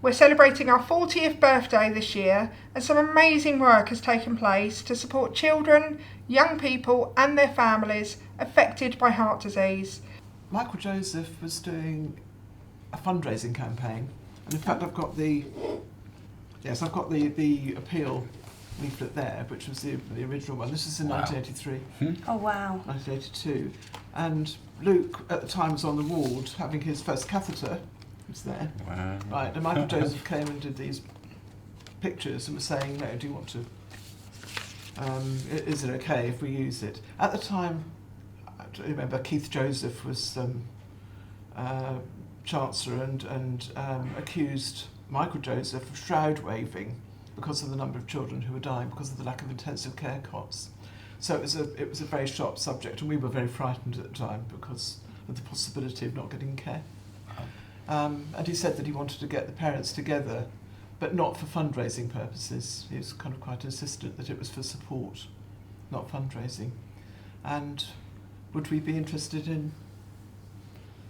We're celebrating our 40th birthday this year, and some amazing work has taken place to support children, young people and their families affected by heart disease. Michael Joseph was doing a fundraising campaign, and in fact I've got the appeal leaflet there, which was the original one. This is in 1983. Oh wow. 1982. And Luke at the time was on the ward having his first catheter. He was there. Wow. Right, and Michael Joseph came and did these pictures and was saying, no, do you want to, is it okay if we use it? At the time, I remember Keith Joseph was Chancellor and accused Michael Joseph of shroud waving because of the number of children who were dying because of the lack of intensive care cots. So it was a very sharp subject, and we were very frightened at the time because of the possibility of not getting care. And he said that he wanted to get the parents together, but not for fundraising purposes. He was kind of quite insistent that it was for support, not fundraising. And would we be interested in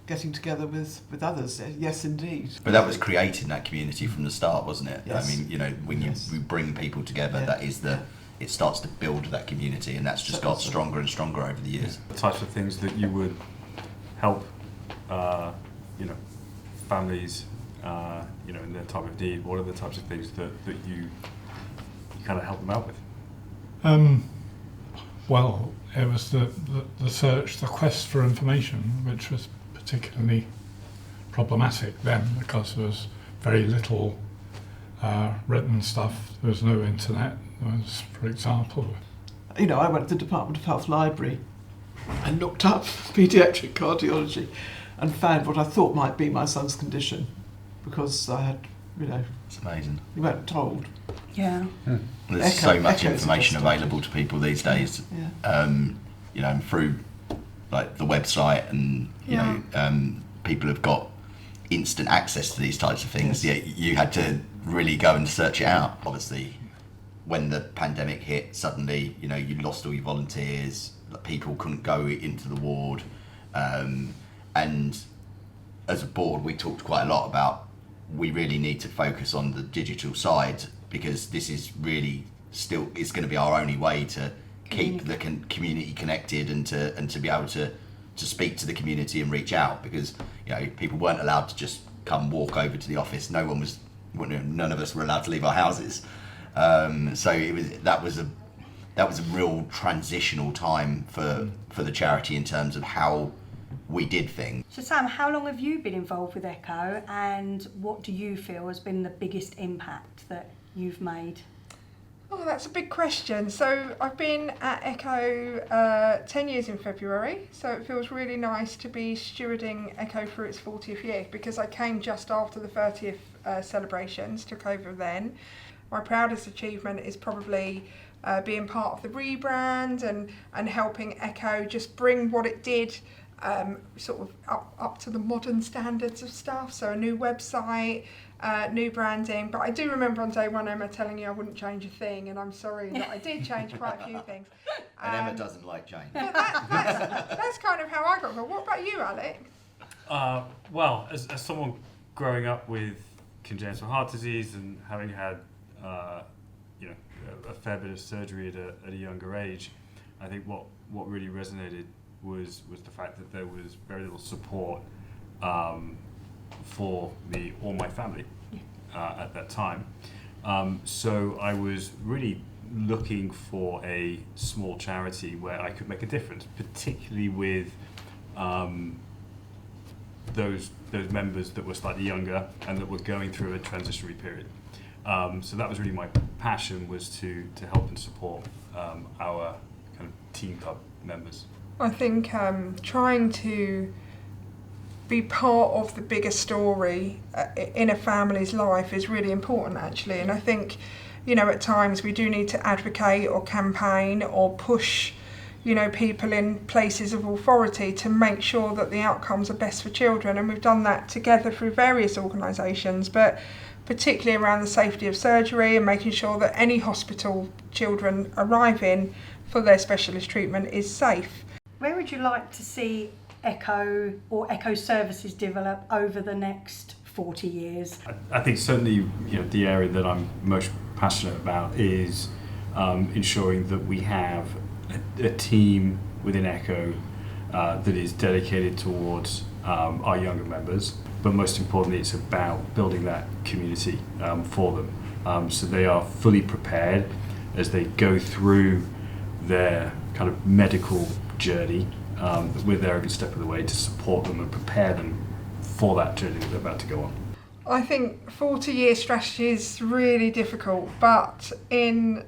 getting together with others? Yes, indeed. But that was creating that community from the start, wasn't it? Yes. I mean, when you bring people together, that is it starts to build that community, and that's just got stronger and stronger over the years. The types of things that you would help, families, in their time of need. What are the types of things that you kind of help them out with? Well, it was the search, the quest for information, which was particularly problematic then because there was very little written stuff. There was no internet. There was, for example, I went to the Department of Health Library and looked up paediatric cardiology and found what I thought might be my son's condition because I had, It's amazing. you weren't told. Yeah. There's so much information available to people these days, and through like the website and people have got instant access to these types of things. Yes. Yeah, you had to really go and search it out. Obviously, when the pandemic hit, suddenly you lost all your volunteers. People couldn't go into the ward, and as a board, we talked quite a lot about we really need to focus on the digital side because this is really still it's going to be our only way to keep the community connected and to be able to speak to the community and reach out because people weren't allowed to just come walk over to the office. None of us were allowed to leave our houses. So that was a real transitional time for the charity in terms of how we did things. So Sam, how long have you been involved with Echo, and what do you feel has been the biggest impact that you've made? Oh, that's a big question. So I've been at Echo 10 years in February, so it feels really nice to be stewarding Echo through its 40th year because I came just after the 30th celebrations, took over then. My proudest achievement is probably being part of the rebrand and helping Echo just bring what it did sort of up to the modern standards of stuff. So a new website, new branding. But I do remember on day one Emma telling you I wouldn't change a thing, and I'm sorry that I did change quite a few things. And Emma doesn't like change. But that's kind of how I got involved. What about you, Alex? Well, as someone growing up with congenital heart disease and having had a fair bit of surgery at a younger age, I think what really resonated was the fact that there was very little support for all my family at that time. So I was really looking for a small charity where I could make a difference, particularly with those members that were slightly younger and that were going through a transitionary period. So that was really my passion, was to help and support our kind of teen club members. I think trying to be part of the bigger story in a family's life is really important, actually. And I think, at times we do need to advocate or campaign or push, people in places of authority to make sure that the outcomes are best for children. And we've done that together through various organisations, but particularly around the safety of surgery and making sure that any hospital children arrive in for their specialist treatment is safe. Where would you like to see Echo or Echo services develop over the next 40 years? I think certainly, the area that I'm most passionate about is ensuring that we have a team within Echo that is dedicated towards our younger members, but most importantly, it's about building that community for them, so they are fully prepared as they go through their kind of medical journey. We're there every step of the way to support them and prepare them for that journey that they're about to go on. I think 40-year strategy is really difficult, but in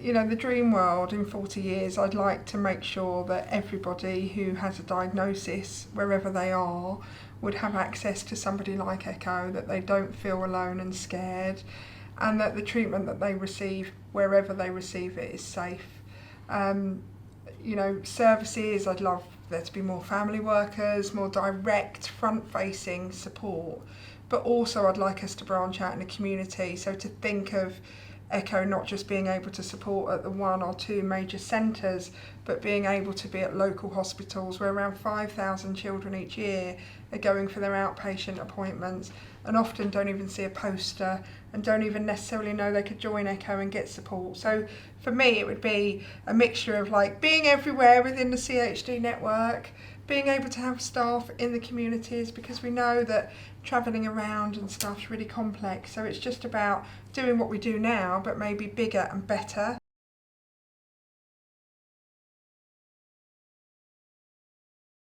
the dream world, in 40 years, I'd like to make sure that everybody who has a diagnosis, wherever they are, would have access to somebody like Echo, that they don't feel alone and scared, and that the treatment that they receive, wherever they receive it, is safe. Services, I'd love there to be more family workers, more direct, front-facing support, but also I'd like us to branch out in the community, so to think of Echo not just being able to support at the 1 or 2 major centres, but being able to be at local hospitals where around 5,000 children each year are going for their outpatient appointments and often don't even see a poster and don't even necessarily know they could join Echo and get support. So for me, it would be a mixture of being everywhere within the CHD network, being able to have staff in the communities, because we know that travelling around and stuff's really complex. So it's just about doing what we do now, but maybe bigger and better.